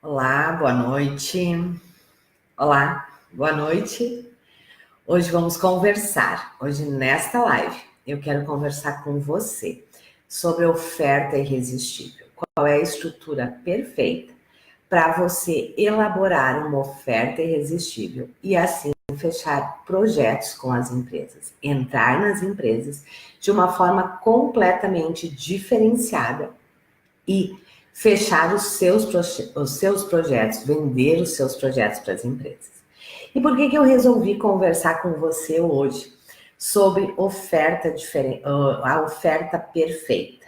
Olá, boa noite. Olá, boa noite. Hoje vamos conversar. Hoje, nesta live, eu quero conversar com você sobre oferta irresistível. Qual é a estrutura perfeita para você elaborar uma oferta irresistível e assim fechar projetos com as empresas, entrar nas empresas de uma forma completamente diferenciada e fechar os seus projetos, vender os seus projetos para as empresas. E por que eu resolvi conversar com você hoje sobre a oferta perfeita?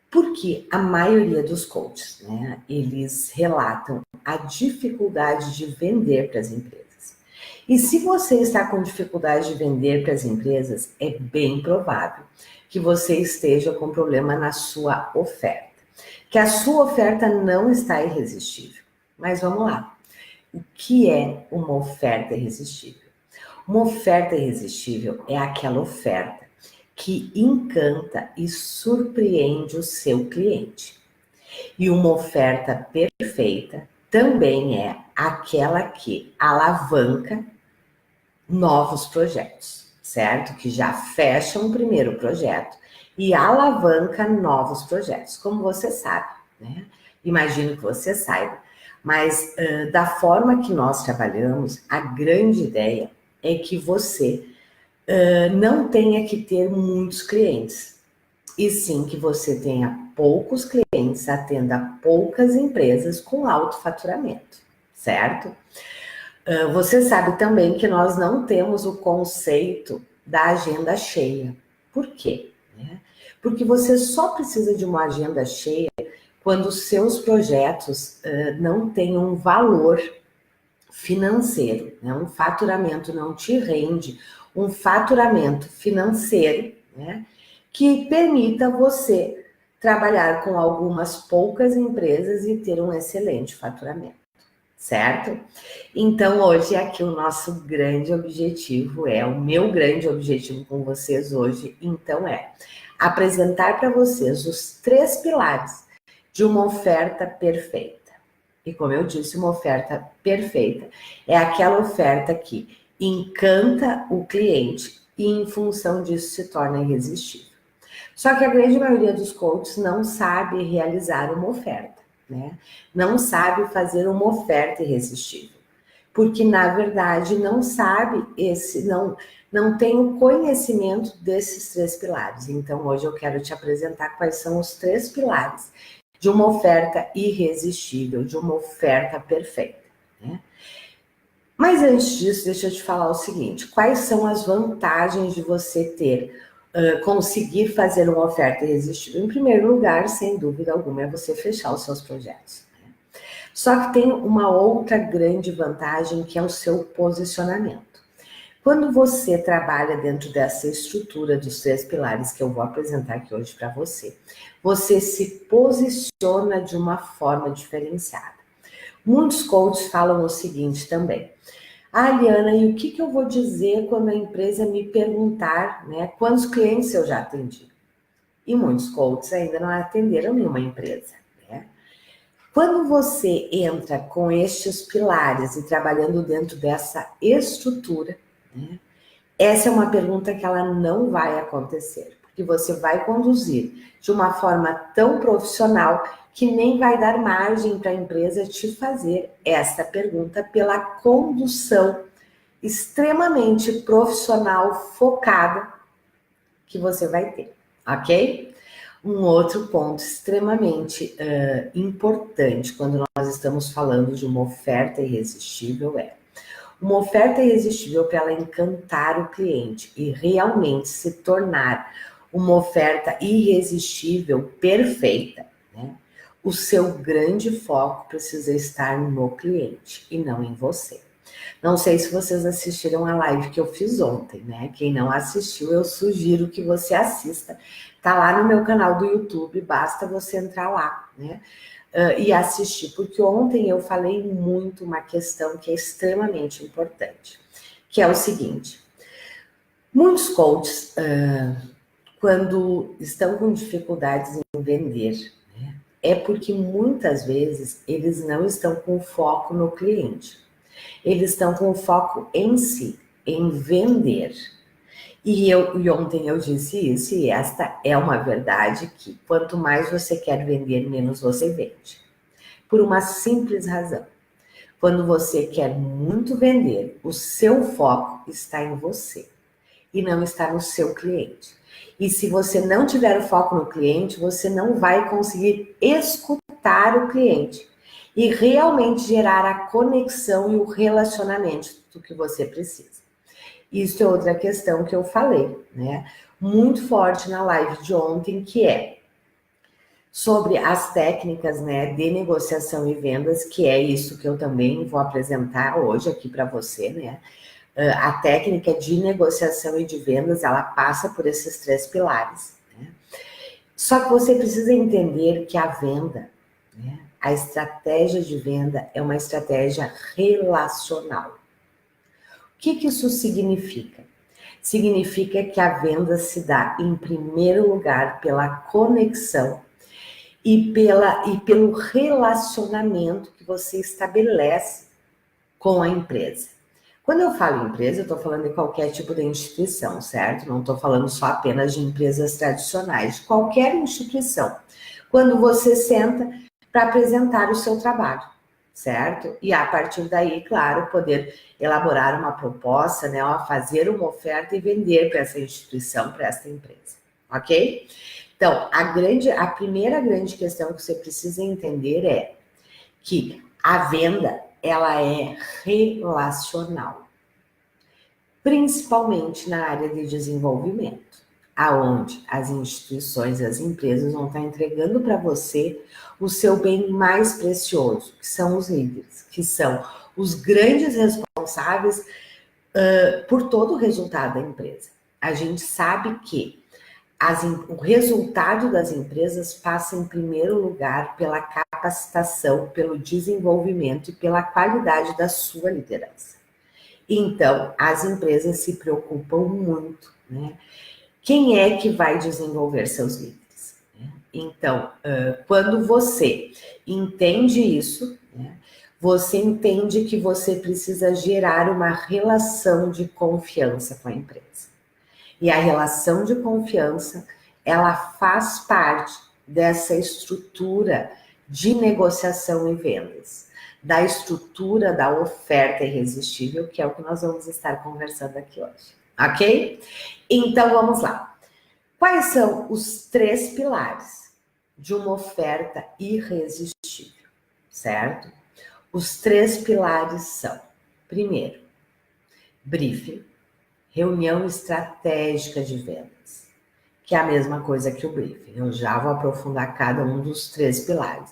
Porque a maioria dos coaches, né, eles relatam a dificuldade de vender para as empresas. E se você está com dificuldade de vender para as empresas, é bem provável que você esteja com problema na sua oferta. Que a sua oferta não está irresistível. Mas vamos lá. O que é uma oferta irresistível? Uma oferta irresistível é aquela oferta que encanta e surpreende o seu cliente. E uma oferta perfeita também é aquela que alavanca novos projetos, certo? Que já fecha um primeiro projeto e alavanca novos projetos, como você sabe, né? Imagino que você saiba, mas da forma que nós trabalhamos, a grande ideia é que você não tenha que ter muitos clientes, e sim que você tenha poucos clientes, atenda poucas empresas com alto faturamento, certo? Você sabe também que nós não temos o conceito da agenda cheia. Por quê? Porque você só precisa de uma agenda cheia quando os seus projetos não têm um valor financeiro, né? Um faturamento não te rende, um faturamento financeiro, né? Que permita você trabalhar com algumas poucas empresas e ter um excelente faturamento, certo? Então, hoje aqui o nosso grande objetivo o meu grande objetivo com vocês hoje, então apresentar para vocês os 3 pilares de uma oferta perfeita. E como eu disse, uma oferta perfeita é aquela oferta que encanta o cliente e em função disso se torna irresistível. Só que a grande maioria dos coaches não sabe realizar uma oferta, né? Não sabe fazer uma oferta irresistível. Porque, na verdade, não sabe não tem o conhecimento desses 3 pilares. Então, hoje eu quero te apresentar quais são os 3 pilares de uma oferta irresistível, de uma oferta perfeita, né? Mas antes disso, deixa eu te falar o seguinte: quais são as vantagens de você conseguir fazer uma oferta irresistível? Em primeiro lugar, sem dúvida alguma, é você fechar os seus projetos. Só que tem uma outra grande vantagem, que é o seu posicionamento. Quando você trabalha dentro dessa estrutura dos 3 pilares que eu vou apresentar aqui hoje para você, você se posiciona de uma forma diferenciada. Muitos coaches falam o seguinte também: Liana, e o que eu vou dizer quando a empresa me perguntar, né, quantos clientes eu já atendi? E muitos coaches ainda não atenderam nenhuma empresa, né? Quando você entra com estes pilares e trabalhando dentro dessa estrutura, né, essa é uma pergunta que ela não vai acontecer, porque você vai conduzir de uma forma tão profissional que nem vai dar margem para a empresa te fazer essa pergunta pela condução extremamente profissional, focada que você vai ter, ok? Um outro ponto extremamente importante quando nós estamos falando de uma oferta irresistível uma oferta irresistível para ela encantar o cliente e realmente se tornar uma oferta irresistível, perfeita, né? O seu grande foco precisa estar no cliente e não em você. Não sei se vocês assistiram a live que eu fiz ontem, né? Quem não assistiu, eu sugiro que você assista. Tá lá no meu canal do YouTube, basta você entrar lá, né? E assistir, porque ontem eu falei muito uma questão que é extremamente importante, que é o seguinte: muitos coaches, quando estão com dificuldades em vender, né, é porque muitas vezes eles não estão com foco no cliente. Eles estão com foco em si, em vender. E ontem eu disse isso, e esta é uma verdade, que quanto mais você quer vender, menos você vende. Por uma simples razão. Quando você quer muito vender, o seu foco está em você e não está no seu cliente. E se você não tiver o foco no cliente, você não vai conseguir escutar o cliente e realmente gerar a conexão e o relacionamento do que você precisa. Isso é outra questão que eu falei, né? Muito forte na live de ontem, que é sobre as técnicas, né, de negociação e vendas, que é isso que eu também vou apresentar hoje aqui para você, né? A técnica de negociação e de vendas, ela passa por esses 3 pilares, né? Só que você precisa entender que a venda, né, a estratégia de venda é uma estratégia relacional. O que isso significa? Significa que a venda se dá, em primeiro lugar, pela conexão e pelo relacionamento que você estabelece com a empresa. Quando eu falo empresa, eu estou falando de qualquer tipo de instituição, certo? Não estou falando só apenas de empresas tradicionais, de qualquer instituição. Quando você senta para apresentar o seu trabalho, certo? E a partir daí, claro, poder elaborar uma proposta, né? Fazer uma oferta e vender para essa instituição, para essa empresa, ok? Então, a primeira grande questão que você precisa entender é que a venda, ela é relacional, principalmente na área de desenvolvimento, aonde as instituições, as empresas vão estar entregando para você o seu bem mais precioso, que são os líderes, que são os grandes responsáveis por todo o resultado da empresa. A gente sabe que o resultado das empresas passa em primeiro lugar pela capacitação, pelo desenvolvimento e pela qualidade da sua liderança. Então, as empresas se preocupam muito, né? Quem é que vai desenvolver seus líderes? Então, quando você entende isso, né, você entende que você precisa gerar uma relação de confiança com a empresa. E a relação de confiança, ela faz parte dessa estrutura de negociação e vendas, da estrutura da oferta irresistível, que é o que nós vamos estar conversando aqui hoje, ok? Então, vamos lá. Quais são os 3 pilares de uma oferta irresistível, certo? Os 3 pilares são, primeiro, briefing, reunião estratégica de vendas, que é a mesma coisa que o briefing. Eu já vou aprofundar cada um dos 3 pilares.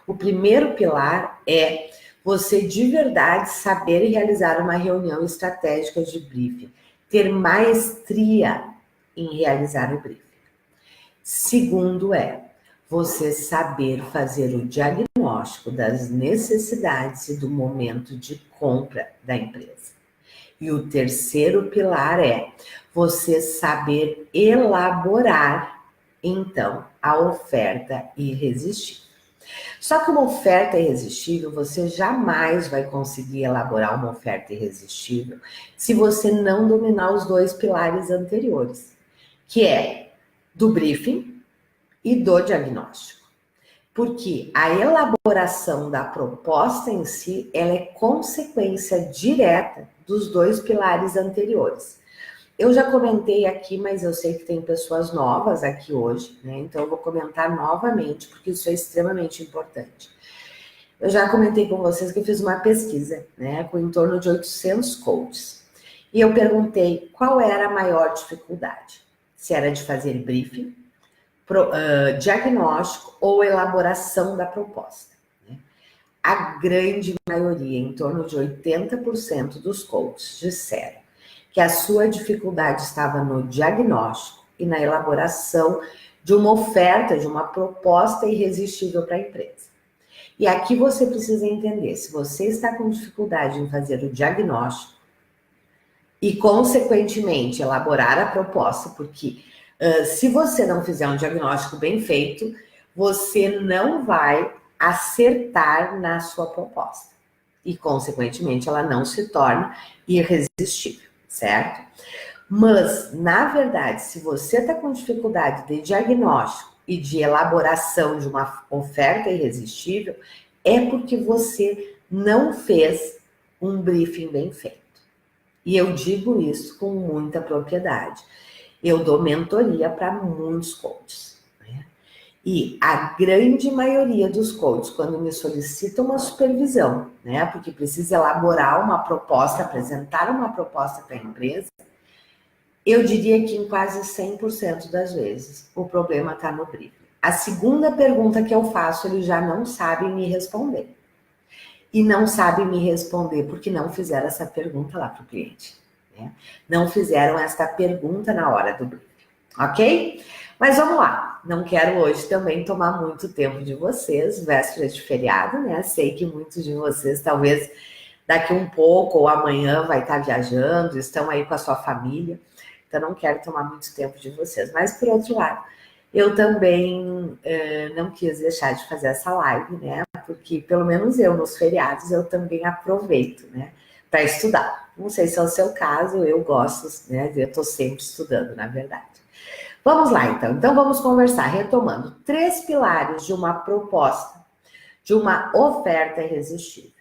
O primeiro pilar é você de verdade saber realizar uma reunião estratégica de briefing, ter maestria em realizar o briefing. Segundo é você saber fazer o diagnóstico das necessidades e do momento de compra da empresa. E o terceiro pilar é você saber elaborar, então, a oferta irresistível. Só que uma oferta irresistível, você jamais vai conseguir elaborar uma oferta irresistível se você não dominar os 2 pilares anteriores, que é do briefing e do diagnóstico. Porque a elaboração da proposta em si, ela é consequência direta dos 2 pilares anteriores. Eu já comentei aqui, mas eu sei que tem pessoas novas aqui hoje, né? Então eu vou comentar novamente, porque isso é extremamente importante. Eu já comentei com vocês que eu fiz uma pesquisa, né, com em torno de 800 coaches. E eu perguntei qual era a maior dificuldade. Se era de fazer briefing, diagnóstico ou elaboração da proposta. Né? A grande maioria, em torno de 80% dos coaches, disseram que a sua dificuldade estava no diagnóstico e na elaboração de uma oferta, de uma proposta irresistível para a empresa. E aqui você precisa entender, se você está com dificuldade em fazer o diagnóstico e, consequentemente, elaborar a proposta, porque se você não fizer um diagnóstico bem feito, você não vai acertar na sua proposta. E, consequentemente, ela não se torna irresistível, certo? Mas, na verdade, se você está com dificuldade de diagnóstico e de elaboração de uma oferta irresistível, é porque você não fez um briefing bem feito. E eu digo isso com muita propriedade. Eu dou mentoria para muitos coaches. E a grande maioria dos coaches, quando me solicitam uma supervisão, né, porque precisa elaborar uma proposta, apresentar uma proposta para a empresa, eu diria que em quase 100% das vezes o problema está no briefing. A segunda pergunta que eu faço, eles já não sabem me responder. E não sabem me responder porque não fizeram essa pergunta lá para o cliente, né? Não fizeram essa pergunta na hora do briefing, ok? Mas vamos lá, não quero hoje também tomar muito tempo de vocês, véspera de feriado, né? Sei que muitos de vocês talvez daqui um pouco ou amanhã vai estar viajando, estão aí com a sua família, então não quero tomar muito tempo de vocês. Mas por outro lado, eu também não quis deixar de fazer essa live, né? Porque pelo menos eu, nos feriados, eu também aproveito, né? Para estudar. Não sei se é o seu caso, eu gosto, né? Eu estou sempre estudando, na verdade. Vamos lá, então. Então, vamos conversar, retomando. 3 pilares de uma proposta, de uma oferta irresistível.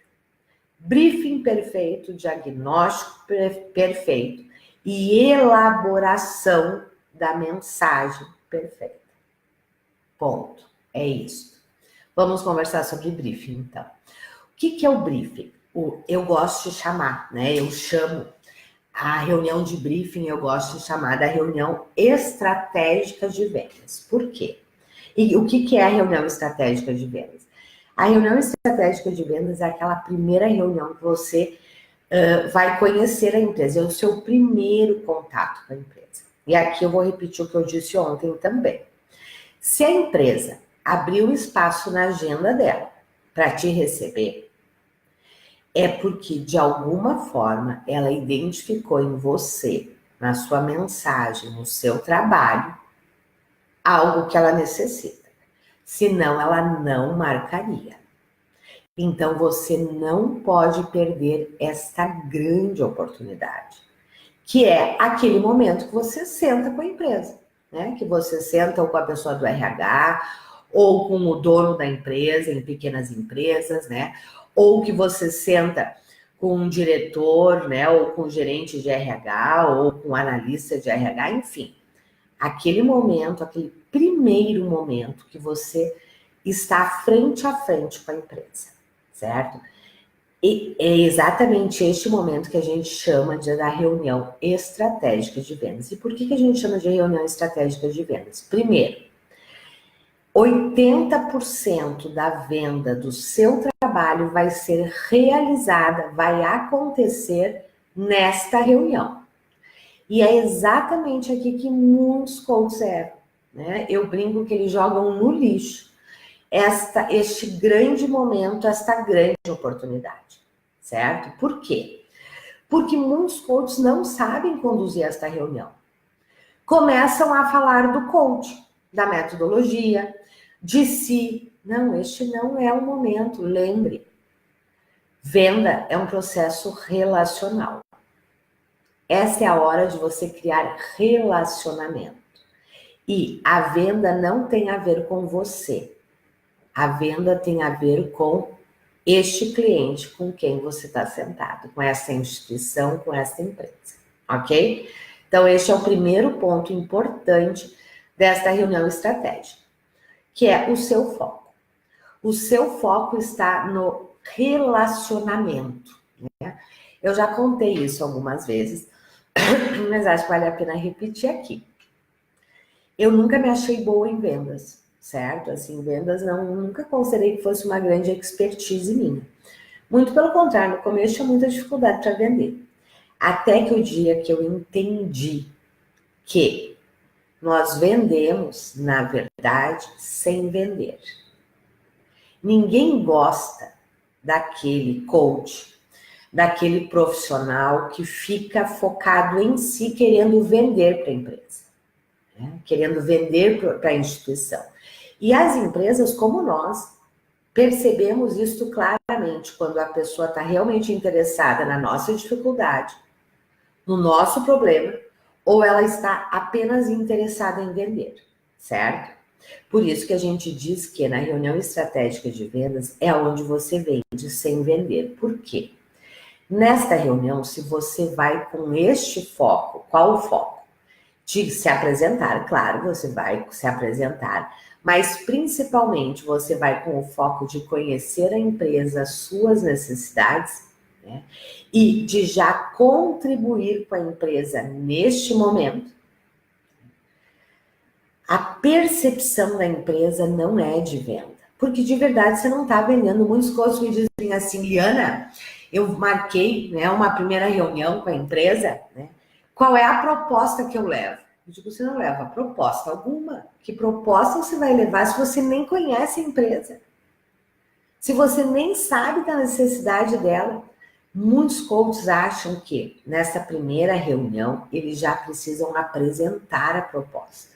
Briefing perfeito, diagnóstico perfeito e elaboração da mensagem perfeita. Ponto. É isso. Vamos conversar sobre briefing, então. O que é o briefing? Eu gosto de chamar, né? Eu chamo a reunião de briefing, eu gosto de chamar da reunião estratégica de vendas. Por quê? E o que é a reunião estratégica de vendas? A reunião estratégica de vendas é aquela primeira reunião que você vai conhecer a empresa, é o seu primeiro contato com a empresa. E aqui eu vou repetir o que eu disse ontem também. Se a empresa abriu espaço na agenda dela para te receber, é porque, de alguma forma, ela identificou em você, na sua mensagem, no seu trabalho, algo que ela necessita. Senão, ela não marcaria. Então, você não pode perder esta grande oportunidade, que é aquele momento que você senta com a empresa, né? Que você senta ou com a pessoa do RH, ou com o dono da empresa, em pequenas empresas, né? Ou que você senta com um diretor, né? Ou com um gerente de RH, ou com um analista de RH, enfim. Aquele momento, aquele primeiro momento que você está frente a frente com a empresa, certo? E é exatamente este momento que a gente chama da reunião estratégica de vendas. E por que a gente chama de reunião estratégica de vendas? Primeiro, 80% da venda do seu trabalho vai ser realizada, vai acontecer nesta reunião. E é exatamente aqui que muitos coaches erram, né? Eu brinco que eles jogam no lixo este grande momento, esta grande oportunidade, certo? Por quê? Porque muitos coaches não sabem conduzir esta reunião. Começam a falar do coach, da metodologia, de si. Não, este não é o momento, lembre. Venda é um processo relacional. Essa é a hora de você criar relacionamento. E a venda não tem a ver com você. A venda tem a ver com este cliente com quem você está sentado, com essa instituição, com essa empresa, ok? Então, este é o primeiro ponto importante desta reunião estratégica, que é o seu foco. O seu foco está no relacionamento, né? Eu já contei isso algumas vezes, mas acho que vale a pena repetir aqui. Eu nunca me achei boa em vendas, certo? Assim, vendas nunca considerei que fosse uma grande expertise minha. Muito pelo contrário, no começo tinha muita dificuldade para vender. Até que o dia que eu entendi que nós vendemos, na verdade, sem vender. Ninguém gosta daquele coach, daquele profissional que fica focado em si, querendo vender para a empresa, né? Querendo vender para a instituição. E as empresas como nós percebemos isso claramente quando a pessoa está realmente interessada na nossa dificuldade, no nosso problema, ou ela está apenas interessada em vender, certo? Por isso que a gente diz que na reunião estratégica de vendas é onde você vende sem vender. Por quê? Nesta reunião, se você vai com este foco, qual o foco? De se apresentar, claro, você vai se apresentar, mas principalmente você vai com o foco de conhecer a empresa, suas necessidades, né? E de já contribuir com a empresa neste momento. A percepção da empresa não é de venda, porque de verdade você não está vendendo. Muitos coaches me dizem assim, Liana, eu marquei, né, uma primeira reunião com a empresa, né? Qual é a proposta que eu levo? Eu digo, você não leva proposta alguma. Que proposta você vai levar se você nem conhece a empresa? Se você nem sabe da necessidade dela? Muitos coaches acham que nessa primeira reunião eles já precisam apresentar a proposta.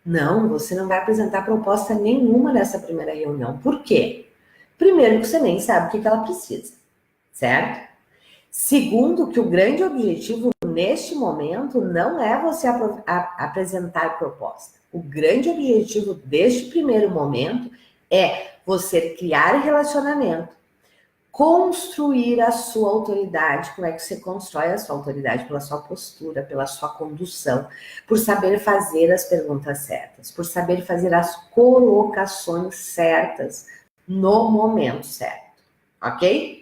Não, você não vai apresentar proposta nenhuma nessa primeira reunião. Por quê? Primeiro, que você nem sabe o que ela precisa, certo? Segundo, que o grande objetivo neste momento não é você apresentar proposta. O grande objetivo deste primeiro momento é você criar relacionamento, construir a sua autoridade. Como é que você constrói a sua autoridade? Pela sua postura, pela sua condução, por saber fazer as perguntas certas, por saber fazer as colocações certas no momento certo, ok?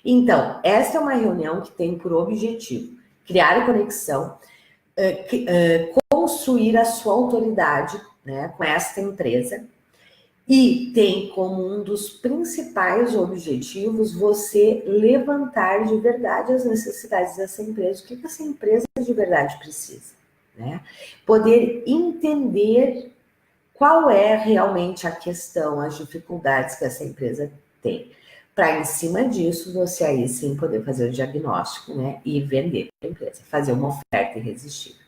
Então, esta é uma reunião que tem por objetivo criar conexão, construir a sua autoridade, né, com esta empresa. E tem como um dos principais objetivos você levantar de verdade as necessidades dessa empresa. O que essa empresa de verdade precisa, né? Poder entender qual é realmente a questão, as dificuldades que essa empresa tem. Para, em cima disso, você aí sim poder fazer o diagnóstico, né? E vender para a empresa, fazer uma oferta irresistível.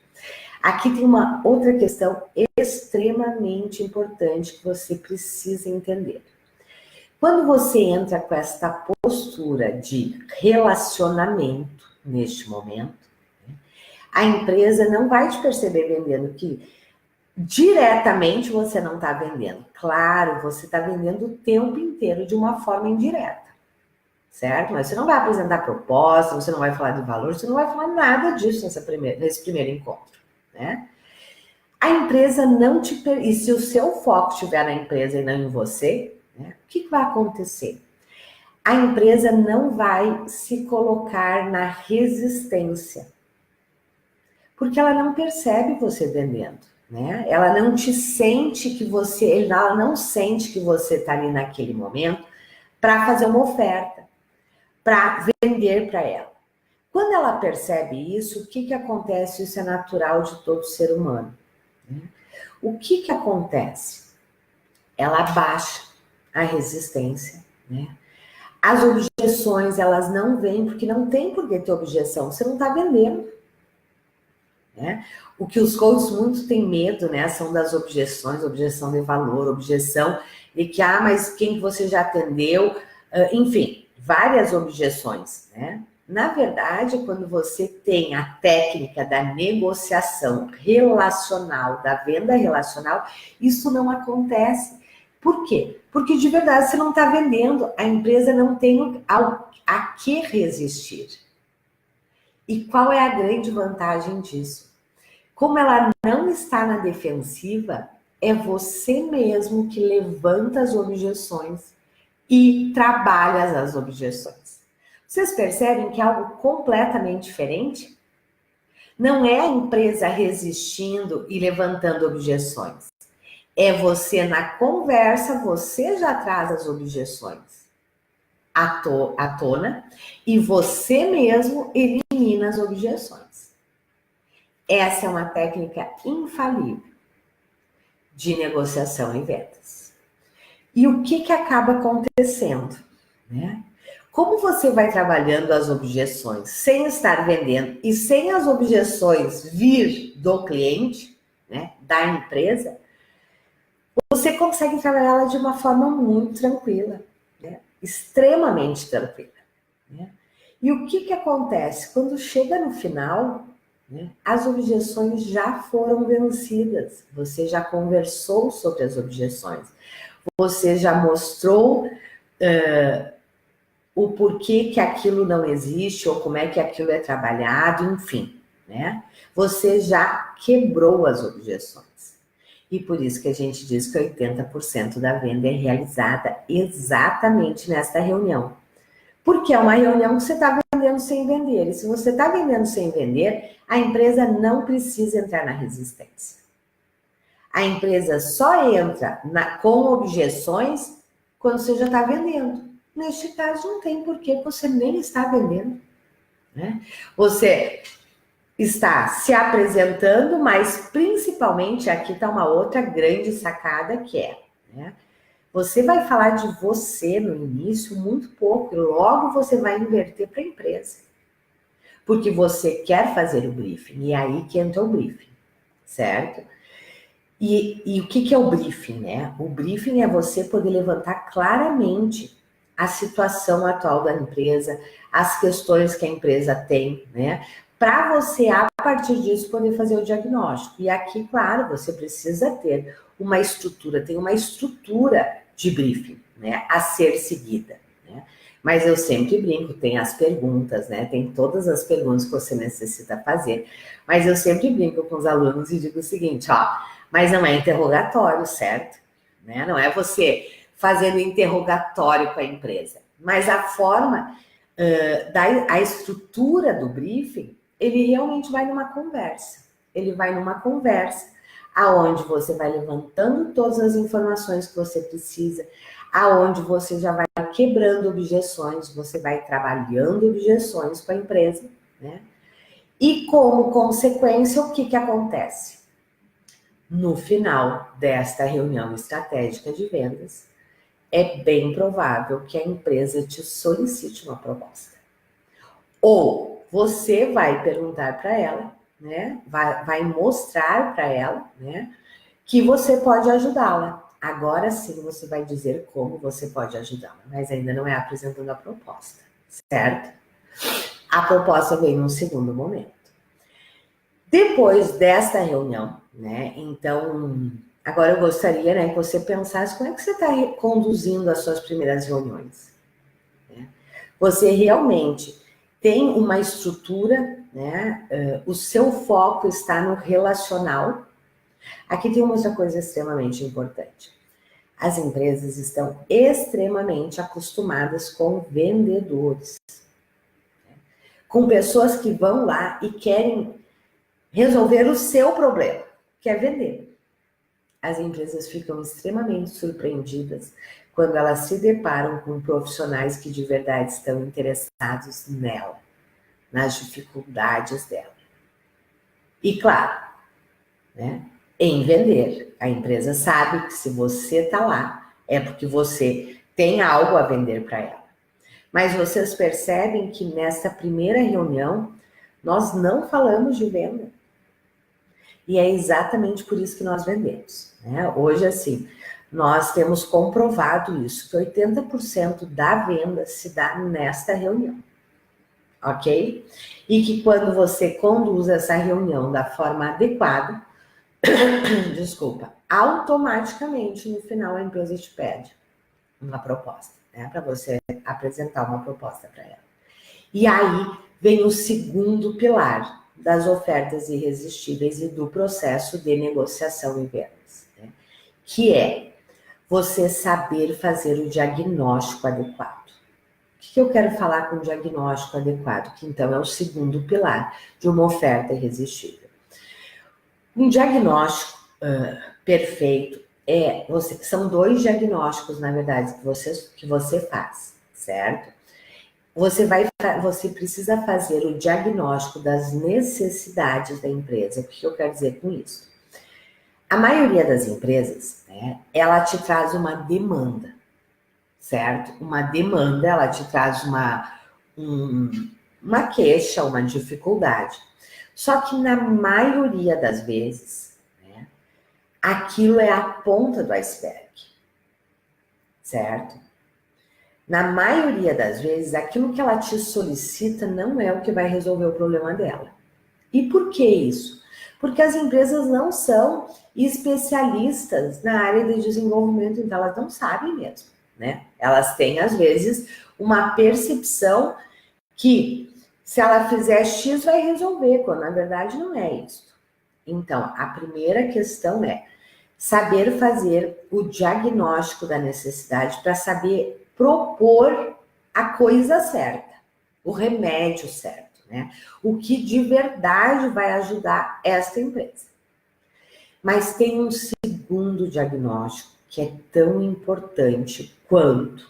Aqui tem uma outra questão extremamente importante que você precisa entender. Quando você entra com esta postura de relacionamento neste momento, a empresa não vai te perceber vendendo que diretamente você não está vendendo. Claro, você está vendendo o tempo inteiro de uma forma indireta, certo? Mas você não vai apresentar proposta, você não vai falar de valor, você não vai falar nada disso nesse primeiro encontro, né? A empresa não te... E se o seu foco estiver na empresa e não em você, né, o que vai acontecer? A empresa não vai se colocar na resistência, porque ela não percebe você vendendo, né? Ela não te sente que você... Ela não sente que você está ali naquele momento para fazer uma oferta, para vender para ela. Quando ela percebe isso, o que acontece? Isso é natural de todo ser humano, né? O que acontece? Ela baixa a resistência, né? As objeções, elas não vêm, porque não tem por que ter objeção, você não está vendendo, né? O que os coaches muito têm medo, né, são das objeções, objeção de valor, objeção de que, mas quem você já atendeu, enfim, várias objeções, né? Na verdade, quando você tem a técnica da negociação relacional, da venda relacional, isso não acontece. Por quê? Porque de verdade você não está vendendo, a empresa não tem a que resistir. E qual é a grande vantagem disso? Como ela não está na defensiva, é você mesmo que levanta as objeções e trabalha as objeções. Vocês percebem que é algo completamente diferente? Não é a empresa resistindo e levantando objeções. É você na conversa, você já traz as objeções à tona e você mesmo elimina as objeções. Essa é uma técnica infalível de negociação e vendas. E o que acaba acontecendo, né? Como você vai trabalhando as objeções sem estar vendendo e sem as objeções vir do cliente, né, da empresa, você consegue trabalhá-la de uma forma muito tranquila, né? Extremamente tranquila, né? E o que acontece? Quando chega no final, né, as objeções já foram vencidas, você já conversou sobre as objeções, você já mostrou o porquê que aquilo não existe, ou como é que aquilo é trabalhado, enfim, né? Você já quebrou as objeções. E por isso que a gente diz que 80% da venda é realizada exatamente nesta reunião. Porque é uma reunião que você está vendendo sem vender. E se você está vendendo sem vender, a empresa não precisa entrar na resistência. A empresa só entra com objeções quando você já está vendendo. Neste caso, não tem porquê, você nem está vendendo, né? Você está se apresentando, mas principalmente aqui está uma outra grande sacada que é, né? Você vai falar de você no início muito pouco, e logo você vai inverter para a empresa. Porque você quer fazer o briefing, e é aí que entra o briefing, certo? E o que é o briefing, né? O briefing é você poder levantar claramente a situação atual da empresa, as questões que a empresa tem, né? Para você, a partir disso, poder fazer o diagnóstico. E aqui, claro, você precisa ter uma estrutura, tem uma estrutura de briefing, né? A ser seguida, né? Mas eu sempre brinco, tem as perguntas, né? Tem todas as perguntas que você necessita fazer. Mas eu sempre brinco com os alunos e digo o seguinte, ó, mas não é interrogatório, certo? Né? Não é você fazendo interrogatório com a empresa. Mas a forma, a estrutura do briefing, ele realmente vai numa conversa. Ele vai numa conversa, aonde você vai levantando todas as informações que você precisa, aonde você já vai quebrando objeções, você vai trabalhando objeções com a empresa, né? E como consequência, o que acontece? No final desta reunião estratégica de vendas, é bem provável que a empresa te solicite uma proposta. Ou você vai perguntar para ela, né? Vai mostrar para ela, né? Que você pode ajudá-la. Agora sim você vai dizer como você pode ajudá-la, mas ainda não é apresentando a proposta, certo? A proposta vem num segundo momento. Depois desta reunião, né? Então, agora eu gostaria, né, que você pensasse como é que você está conduzindo as suas primeiras reuniões. Né? Você realmente tem uma estrutura, né? O seu foco está no relacional. Aqui tem uma outra coisa extremamente importante. As empresas estão extremamente acostumadas com vendedores, com pessoas que vão lá e querem resolver o seu problema, que é vender. As empresas ficam extremamente surpreendidas quando elas se deparam com profissionais que de verdade estão interessados nela, nas dificuldades dela. E claro, né, em vender. A empresa sabe que se você está lá, é porque você tem algo a vender para ela. Mas vocês percebem que nessa primeira reunião, nós não falamos de venda. E é exatamente por isso que nós vendemos, né? Hoje, assim, nós temos comprovado isso, que 80% da venda se dá nesta reunião, ok? E que quando você conduz essa reunião da forma adequada, desculpa, automaticamente no final a empresa te pede uma proposta, né? Para você apresentar uma proposta para ela. E aí vem o segundo pilar das ofertas irresistíveis e do processo de negociação e vendas, né? Que é você saber fazer o diagnóstico adequado. O que eu quero falar com diagnóstico adequado? Que então é o segundo pilar de uma oferta irresistível. Um diagnóstico perfeito são dois diagnósticos, na verdade, que você faz, certo? Você precisa fazer o diagnóstico das necessidades da empresa. O que eu quero dizer com isso? A maioria das empresas, né, ela te traz uma demanda, certo? Uma demanda, ela te traz uma queixa, uma dificuldade. Só que na maioria das vezes, né, aquilo é a ponta do iceberg, certo? Na maioria das vezes, aquilo que ela te solicita não é o que vai resolver o problema dela. E por que isso? Porque as empresas não são especialistas na área de desenvolvimento, então elas não sabem mesmo, né? Elas têm, às vezes, uma percepção que se ela fizer X vai resolver, quando na verdade não é isso. Então, a primeira questão é saber fazer o diagnóstico da necessidade para saber propor a coisa certa, o remédio certo, né? O que de verdade vai ajudar esta empresa. Mas tem um segundo diagnóstico que é tão importante quanto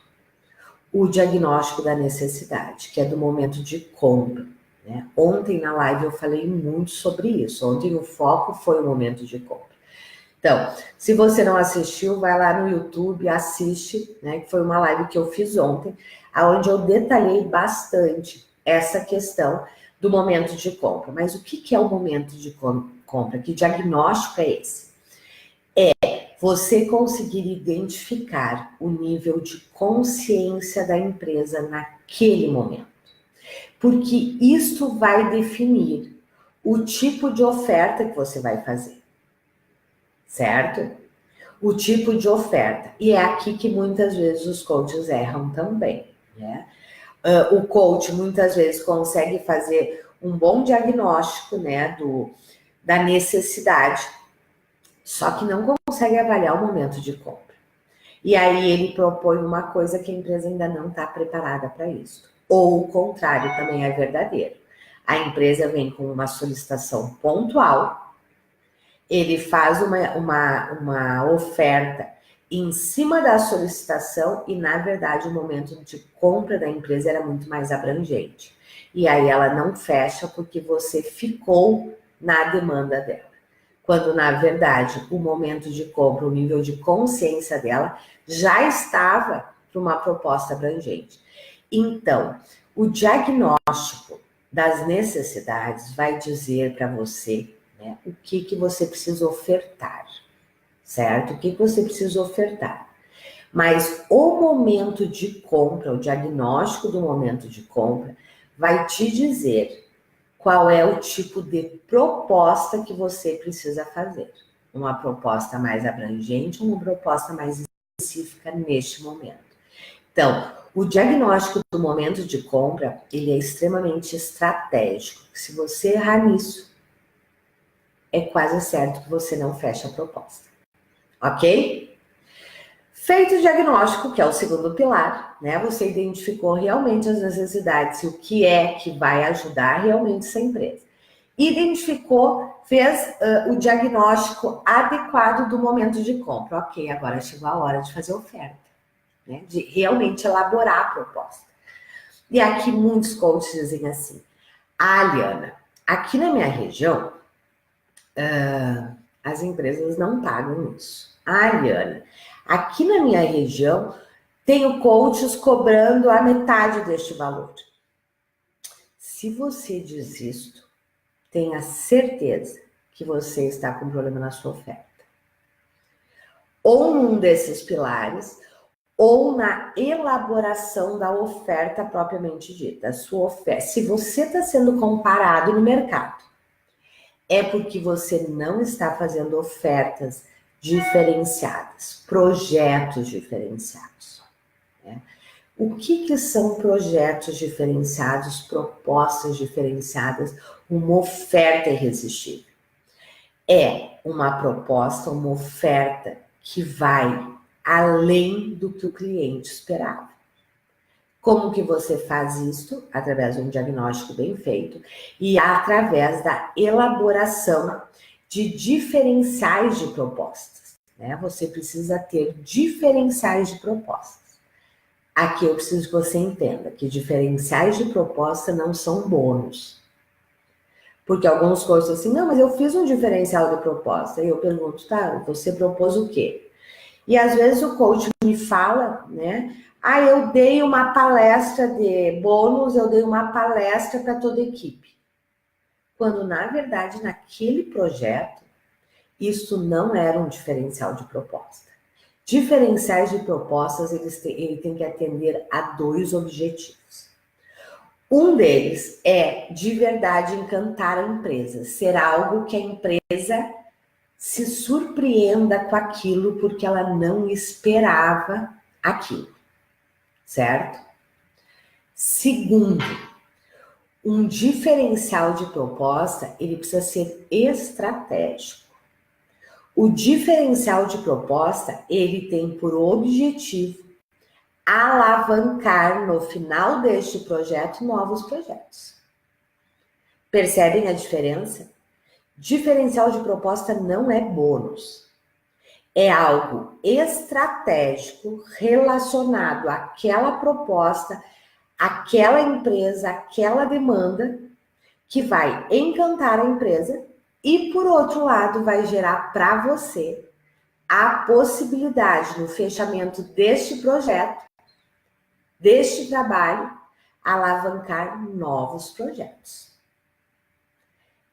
o diagnóstico da necessidade, que é do momento de compra, né? Ontem na live eu falei muito sobre isso. Ontem o foco foi o momento de compra. Então, se você não assistiu, vai lá no YouTube, assiste, né? Que foi uma live que eu fiz ontem, onde eu detalhei bastante essa questão do momento de compra. Mas o que é o momento de compra? Que diagnóstico é esse? Você conseguir identificar o nível de consciência da empresa naquele momento. Porque isso vai definir o tipo de oferta que você vai fazer, certo? O tipo de oferta. E é aqui que muitas vezes os coaches erram também, né? O coach muitas vezes consegue fazer um bom diagnóstico, né, da necessidade, só que não consegue avaliar o momento de compra. E aí ele propõe uma coisa que a empresa ainda não está preparada para isso. Ou o contrário também é verdadeiro. A empresa vem com uma solicitação pontual, ele faz uma oferta em cima da solicitação e, na verdade, o momento de compra da empresa era muito mais abrangente. E aí ela não fecha porque você ficou na demanda dela. Quando, na verdade, o momento de compra, o nível de consciência dela já estava para uma proposta abrangente. Então, o diagnóstico das necessidades vai dizer para você, né, o que você precisa ofertar, certo? O que você precisa ofertar. Mas o momento de compra, o diagnóstico do momento de compra, vai te dizer qual é o tipo de proposta que você precisa fazer. Uma proposta mais abrangente, uma proposta mais específica neste momento. Então, o diagnóstico do momento de compra, ele é extremamente estratégico. Se você errar nisso, é quase certo que você não fecha a proposta. Ok? Feito o diagnóstico, que é o segundo pilar, né? Você identificou realmente as necessidades e o que é que vai ajudar realmente essa empresa. Identificou, fez o diagnóstico adequado do momento de compra. Ok, agora chegou a hora de fazer oferta, né? De realmente elaborar a proposta. E aqui muitos coaches dizem assim, Liana, aqui na minha região, as empresas não pagam isso. Liana, aqui na minha região, tenho coaches cobrando a metade deste valor. Se você diz isto, tenha certeza que você está com problema na sua oferta. Ou num desses pilares, ou na elaboração da oferta propriamente dita. A sua oferta. Se você está sendo comparado no mercado, é porque você não está fazendo ofertas diferenciadas, projetos diferenciados, né? O que são projetos diferenciados, propostas diferenciadas, uma oferta irresistível? É uma proposta, uma oferta que vai além do que o cliente esperava. Como que você faz isso? Através de um diagnóstico bem feito e através da elaboração de diferenciais de propostas, né? Você precisa ter diferenciais de propostas. Aqui eu preciso que você entenda que diferenciais de proposta não são bônus. Porque alguns coaches assim, não, mas eu fiz um diferencial de proposta. E eu pergunto, tá, você propôs o quê? E às vezes o coach me fala, né? Eu dei uma palestra de bônus, eu dei uma palestra para toda a equipe. Quando, na verdade, naquele projeto, Isso não era um diferencial de proposta. Diferenciais de propostas, ele tem que atender a 2 objetivos. Um deles é, de verdade, encantar a empresa, ser algo que a empresa se surpreenda com aquilo porque ela não esperava aquilo, certo? Segundo, um diferencial de proposta, ele precisa ser estratégico. O diferencial de proposta, ele tem por objetivo alavancar no final deste projeto novos projetos. Percebem a diferença? Diferencial de proposta não é bônus. É algo estratégico relacionado àquela proposta, àquela empresa, àquela demanda, que vai encantar a empresa e, por outro lado, vai gerar para você a possibilidade, no fechamento deste projeto, deste trabalho, alavancar novos projetos.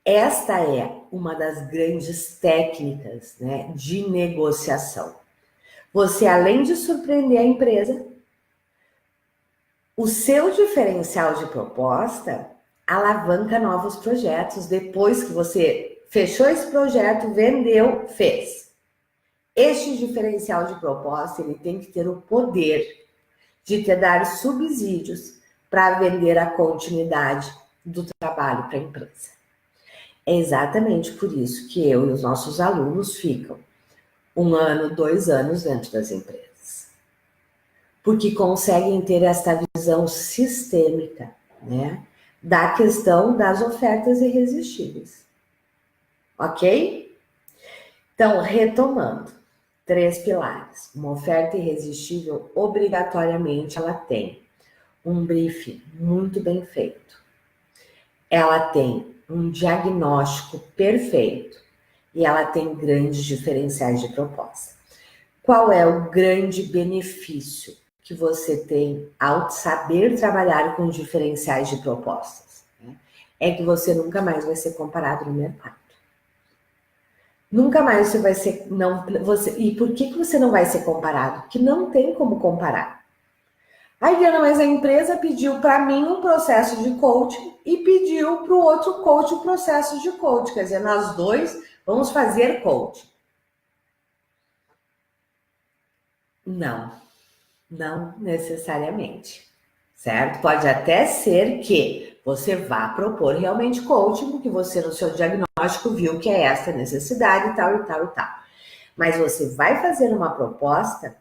Esta é uma das grandes técnicas, né, de negociação. Você, além de surpreender a empresa, o seu diferencial de proposta alavanca novos projetos depois que você fechou esse projeto, vendeu, fez. Este diferencial de proposta, ele tem que ter o poder de te dar subsídios para vender a continuidade do trabalho para a empresa. É exatamente por isso que eu e os nossos alunos ficam 1 ano, 2 anos dentro das empresas. Porque conseguem ter esta visão sistêmica, né, da questão das ofertas irresistíveis. Ok? Então, retomando, 3 pilares. Uma oferta irresistível, obrigatoriamente, ela tem um briefing muito bem feito. Ela tem um diagnóstico perfeito e ela tem grandes diferenciais de proposta. Qual é o grande benefício que você tem ao saber trabalhar com diferenciais de propostas? É que você nunca mais vai ser comparado no mercado. Nunca mais você vai ser... E por que você não vai ser comparado? Porque não tem como comparar. Aí, Diana, mas a empresa pediu para mim um processo de coaching e pediu para o outro coach um processo de coaching. Quer dizer, nós dois vamos fazer coaching. Não necessariamente, certo? Pode até ser que você vá propor realmente coaching, porque você no seu diagnóstico viu que é essa necessidade e tal, e tal, e tal. Mas você vai fazer uma proposta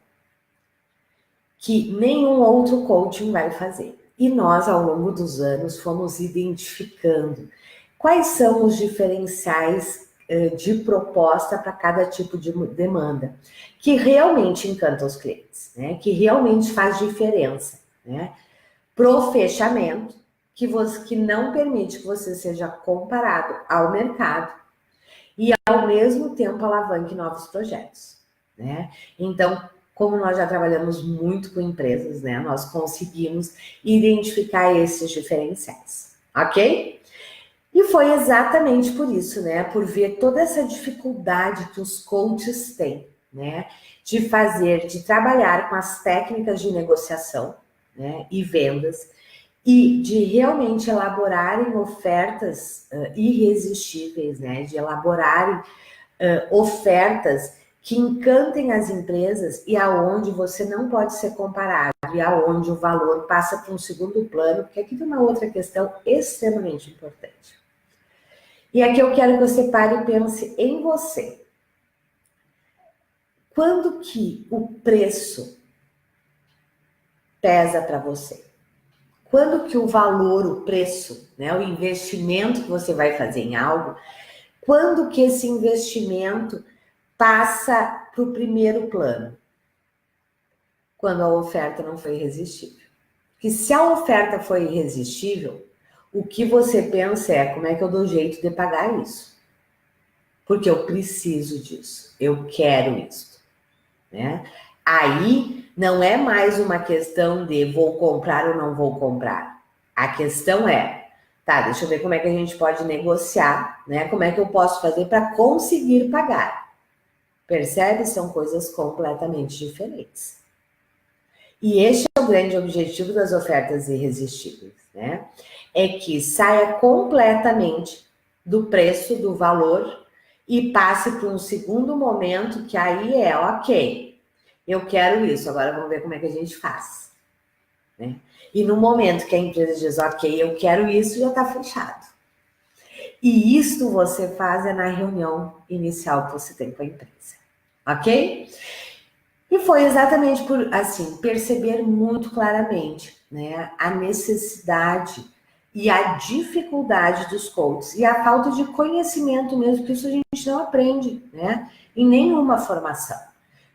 que nenhum outro coaching vai fazer. E nós, ao longo dos anos, fomos identificando quais são os diferenciais de proposta para cada tipo de demanda, que realmente encanta os clientes, né? Que realmente faz diferença, né? Pro fechamento, que não permite que você seja comparado ao mercado e, ao mesmo tempo, alavanque novos projetos, né? Então, como nós já trabalhamos muito com empresas, né? Nós conseguimos identificar esses diferenciais, ok? E foi exatamente por isso, né? Por ver toda essa dificuldade que os coaches têm, né? De trabalhar com as técnicas de negociação, né? E vendas, e de realmente elaborarem ofertas irresistíveis, né? De elaborarem ofertas que encantem as empresas e aonde você não pode ser comparado e aonde o valor passa para um segundo plano, porque aqui tem uma outra questão extremamente importante. E aqui eu quero que você pare e pense em você. Quando que o preço pesa para você? Quando que o valor, o preço, né, o investimento que você vai fazer em algo, quando que esse investimento passa para o primeiro plano? Quando a oferta não foi irresistível. Porque se a oferta foi irresistível, o que você pensa é como é que eu dou jeito de pagar isso? Porque eu preciso disso, eu quero isso, né? Aí não é mais uma questão de vou comprar ou não vou comprar. A questão é, Tá, deixa eu ver como é que a gente pode negociar, né? Como é que eu posso fazer para conseguir pagar? Percebe? São coisas completamente diferentes. E este é o grande objetivo das ofertas irresistíveis, né? É que saia completamente do preço, do valor, e passe para um segundo momento que aí é, ok, eu quero isso, agora vamos ver como é que a gente faz, né? E no momento que a empresa diz, ok, eu quero isso, já está fechado. E isto você faz na reunião inicial que você tem com a empresa, ok? E foi exatamente por, assim, perceber muito claramente, né, a necessidade e a dificuldade dos coaches e a falta de conhecimento mesmo, que isso a gente não aprende, né, em nenhuma formação.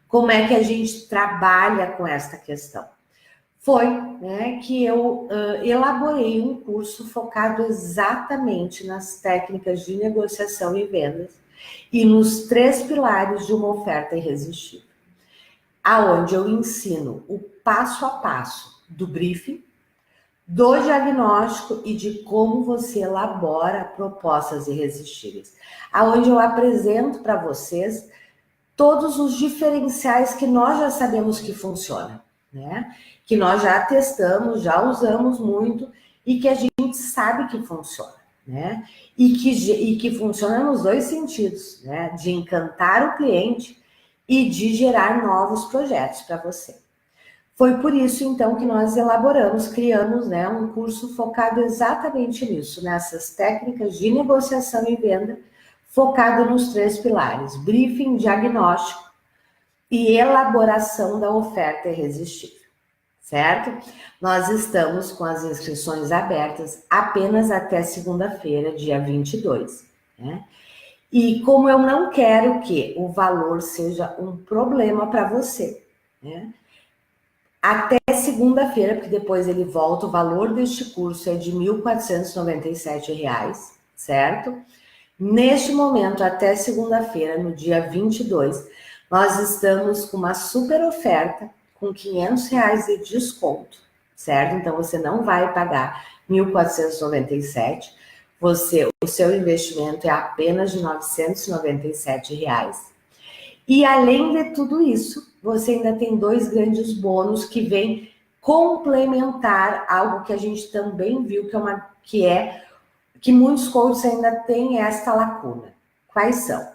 Como é que a gente trabalha com esta questão? Foi, né, que eu elaborei um curso focado exatamente nas técnicas de negociação e vendas e nos 3 pilares de uma oferta irresistível, aonde eu ensino o passo a passo do briefing, do diagnóstico e de como você elabora propostas irresistíveis, aonde eu apresento para vocês todos os diferenciais que nós já sabemos que funciona, né? Que nós já testamos, já usamos muito e que a gente sabe que funciona, né? E que funciona nos 2 sentidos, né? De encantar o cliente e de gerar novos projetos para você. Foi por isso, então, que nós criamos, né, um curso focado exatamente nisso, nessas técnicas de negociação e venda, focado nos 3 pilares: briefing, diagnóstico e elaboração da oferta irresistível, certo? Nós estamos com as inscrições abertas apenas até segunda-feira, dia 22, né? E como eu não quero que o valor seja um problema para você, né? Até segunda-feira, porque depois ele volta, o valor deste curso é de R$ 1.497, certo? Neste momento, até segunda-feira, no dia 22, nós estamos com uma super oferta com R$ 500 de desconto, certo? Então, você não vai pagar R$ 1.497, o seu investimento é apenas de R$ 997. E além de tudo isso, você ainda tem 2 grandes bônus que vêm complementar algo que a gente também viu que muitos coaches ainda têm esta lacuna. Quais são?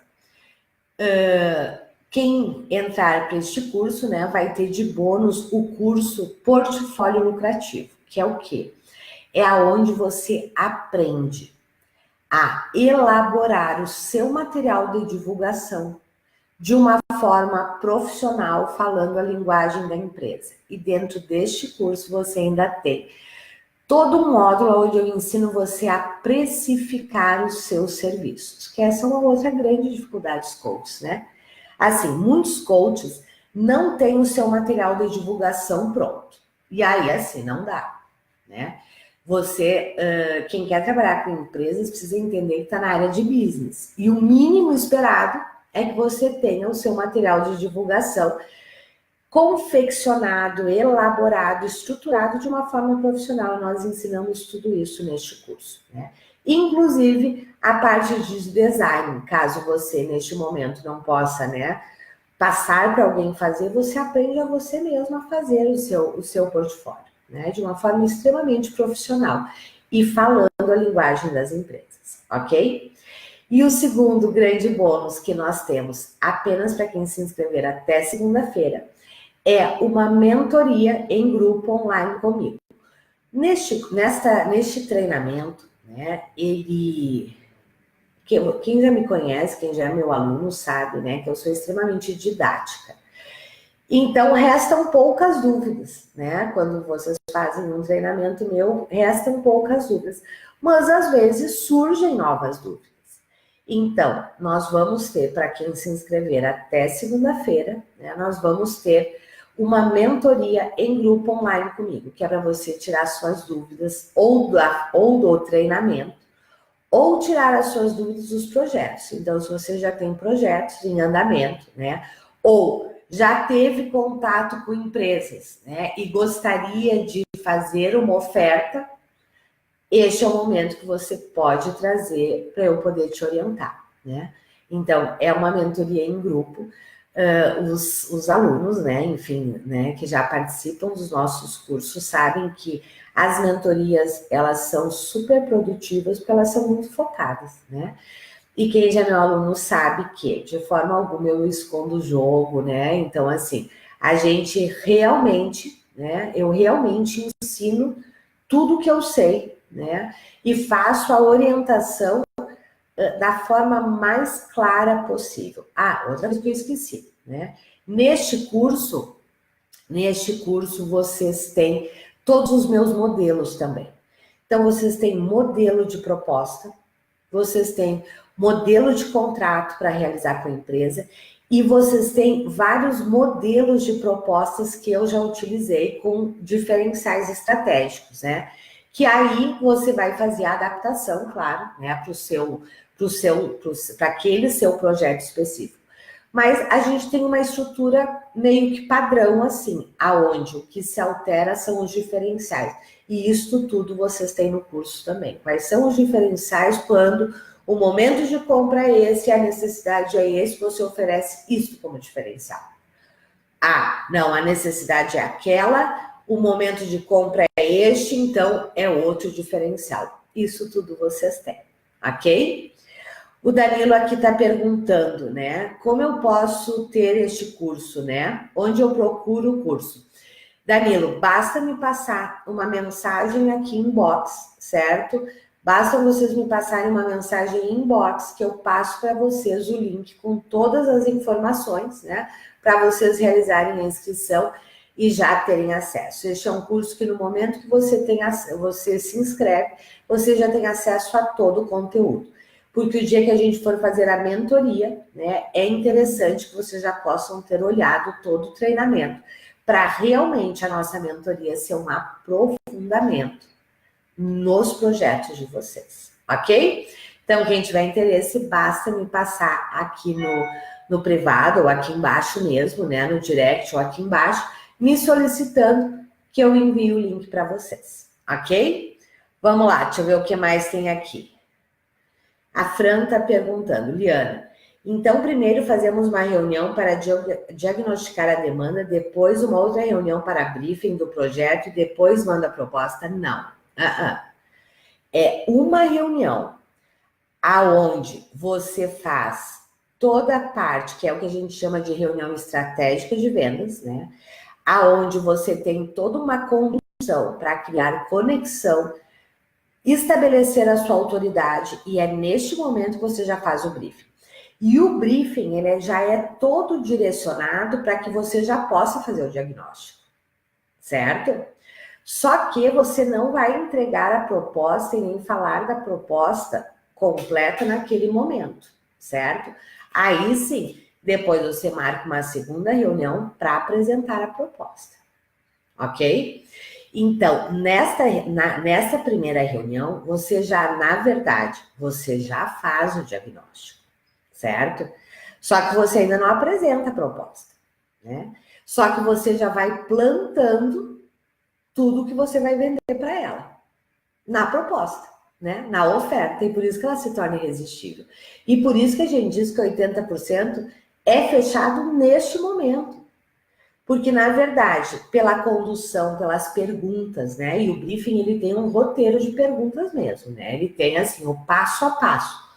Quem entrar para este curso, né, vai ter de bônus o curso Portfólio Lucrativo, que é o quê? É aonde você aprende a elaborar o seu material de divulgação de uma forma profissional, falando a linguagem da empresa. E dentro deste curso você ainda tem todo um módulo onde eu ensino você a precificar os seus serviços, que essa é uma outra grande dificuldade dos coaches, né? Assim, muitos coaches não têm o seu material de divulgação pronto. E aí, assim, não dá, né? Quem quer trabalhar com empresas, precisa entender que está na área de business. E o mínimo esperado é que você tenha o seu material de divulgação confeccionado, elaborado, estruturado de uma forma profissional. Nós ensinamos tudo isso neste curso, né? Inclusive a parte de design, caso você neste momento não possa, né, passar para alguém fazer, você aprende a você mesmo a fazer o seu portfólio, né, de uma forma extremamente profissional e falando a linguagem das empresas, ok? E o segundo grande bônus que nós temos apenas para quem se inscrever até segunda-feira é uma mentoria em grupo online comigo. Neste treinamento, né, quem já me conhece, quem já é meu aluno sabe, né, que eu sou extremamente didática. Então, restam poucas dúvidas, né? Quando vocês fazem um treinamento meu, restam poucas dúvidas. Mas, às vezes, surgem novas dúvidas. Então, nós vamos ter, para quem se inscrever até segunda-feira, né, nós vamos ter uma mentoria em grupo online comigo, que é para você tirar suas dúvidas ou do treinamento, ou tirar as suas dúvidas dos projetos. Então, se você já tem projetos em andamento, né, ou já teve contato com empresas, né, e gostaria de fazer uma oferta, este é o momento que você pode trazer para eu poder te orientar, né? Então, é uma mentoria em grupo. Os alunos, né, enfim, né, que já participam dos nossos cursos sabem que as mentorias, elas são super produtivas porque elas são muito focadas, né? E quem já é meu aluno sabe que, de forma alguma, eu escondo o jogo, né? Então, assim, a gente realmente, né, eu realmente ensino tudo que eu sei, né? E faço a orientação da forma mais clara possível. Ah, outra coisa que eu esqueci, né? Neste curso vocês têm todos os meus modelos também. Então, vocês têm modelo de proposta, vocês têm modelo de contrato para realizar com a empresa e vocês têm vários modelos de propostas que eu já utilizei com diferenciais estratégicos, né? Que aí você vai fazer a adaptação, claro, né, para aquele seu projeto específico. Mas a gente tem uma estrutura meio que padrão, assim, aonde o que se altera são os diferenciais. E isso tudo vocês têm no curso também. Quais são os diferenciais quando o momento de compra é esse, a necessidade é esse, você oferece isso como diferencial. Ah, não, a necessidade é aquela, o momento de compra é este, então é outro diferencial. Isso tudo vocês têm, ok? O Danilo aqui está perguntando, né? Como eu posso ter este curso, né? Onde eu procuro o curso? Danilo, basta me passar uma mensagem aqui em inbox, certo? Basta vocês me passarem uma mensagem em inbox que eu passo para vocês o link com todas as informações, né? Para vocês realizarem a inscrição e já terem acesso. Este é um curso que no momento que você se inscreve, você já tem acesso a todo o conteúdo. Porque o dia que a gente for fazer a mentoria, né, é interessante que vocês já possam ter olhado todo o treinamento, para realmente a nossa mentoria ser um aprofundamento nos projetos de vocês, ok? Então, quem tiver interesse, basta me passar aqui no privado, ou aqui embaixo mesmo, né, no direct ou aqui embaixo, me solicitando que eu envie o link para vocês, ok? Vamos lá, deixa eu ver o que mais tem aqui. A Fran está perguntando, Liana, então primeiro fazemos uma reunião para diagnosticar a demanda, depois uma outra reunião para briefing do projeto e depois manda a proposta? Não. É uma reunião aonde você faz toda a parte, que é o que a gente chama de reunião estratégica de vendas, né? Aonde você tem toda uma condução para criar conexão, estabelecer a sua autoridade, e é neste momento que você já faz o briefing. E o briefing, ele já é todo direcionado para que você já possa fazer o diagnóstico, certo? Só que você não vai entregar a proposta e nem falar da proposta completa naquele momento, certo? Aí sim, depois você marca uma segunda reunião para apresentar a proposta, ok? Então, nessa primeira reunião, você já, na verdade, você já faz o diagnóstico, certo? Só que você ainda não apresenta a proposta, né? Só que você já vai plantando tudo que você vai vender para ela, na proposta, né? Na oferta, e por isso que ela se torna irresistível. E por isso que a gente diz que 80% é fechado neste momento. Porque, na verdade, pela condução, pelas perguntas, né? E o briefing, ele tem um roteiro de perguntas mesmo, né? Ele tem, assim, o passo a passo.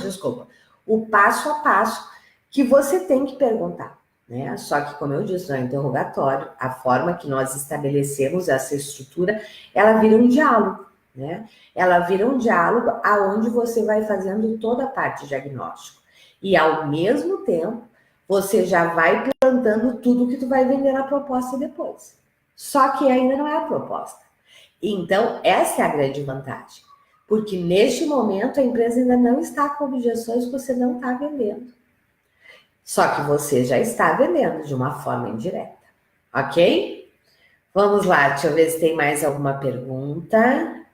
Desculpa. O passo a passo que você tem que perguntar, né? Só que, como eu disse, no interrogatório, a forma que nós estabelecemos essa estrutura, ela vira um diálogo, né? Ela vira um diálogo aonde você vai fazendo toda a parte de diagnóstico. E, ao mesmo tempo, você já vai plantando tudo que tu vai vender na proposta depois. Só que ainda não é a proposta. Então, essa é a grande vantagem. Porque neste momento a empresa ainda não está com objeções que você não está vendendo. Só que você já está vendendo de uma forma indireta. Ok? Vamos lá, deixa eu ver se tem mais alguma pergunta.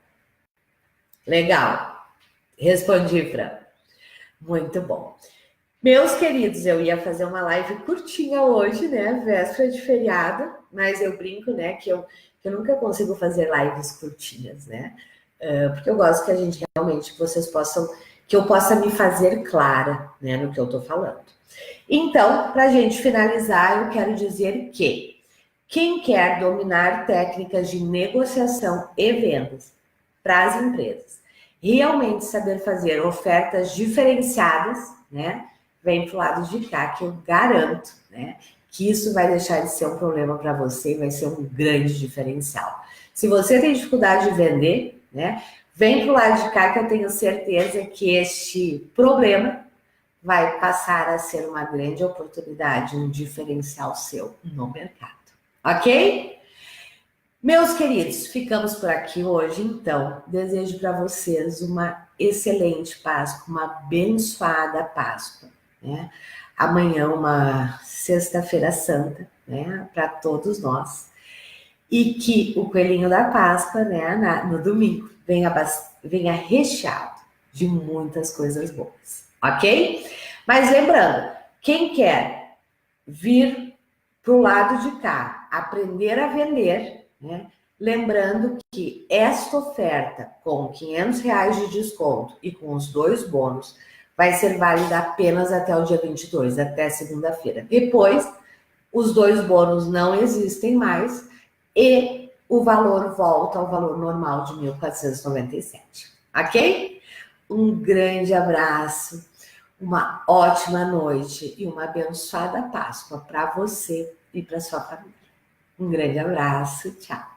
Legal. Respondi, Fran. Muito bom. Meus queridos, eu ia fazer uma live curtinha hoje, né? Véspera de feriado, mas eu brinco, né? Que eu nunca consigo fazer lives curtinhas, né? porque eu gosto que a gente realmente, que eu possa me fazer clara, né, no que eu estou falando. Então, para a gente finalizar, eu quero dizer que quem quer dominar técnicas de negociação e vendas para as empresas, realmente saber fazer ofertas diferenciadas, né, vem para o lado de cá, que eu garanto, né, que isso vai deixar de ser um problema para você e vai ser um grande diferencial. Se você tem dificuldade de vender, né, vem para o lado de cá que eu tenho certeza que este problema vai passar a ser uma grande oportunidade, um diferencial seu no mercado. Ok? Meus queridos, ficamos por aqui hoje, então. Desejo para vocês uma excelente Páscoa, uma abençoada Páscoa, né? Amanhã, uma sexta-feira santa, né? Para todos nós. E que o coelhinho da Páscoa, né? No domingo, venha recheado de muitas coisas boas, ok? Mas lembrando, quem quer vir para o lado de cá, aprender a vender, né? Lembrando que esta oferta com R$ 500 de desconto e com os 2 bônus vai ser válida apenas até o dia 22, até segunda-feira. Depois, os 2 bônus não existem mais e o valor volta ao valor normal de 1.497, ok? Um grande abraço, uma ótima noite e uma abençoada Páscoa para você e para sua família. Um grande abraço, tchau.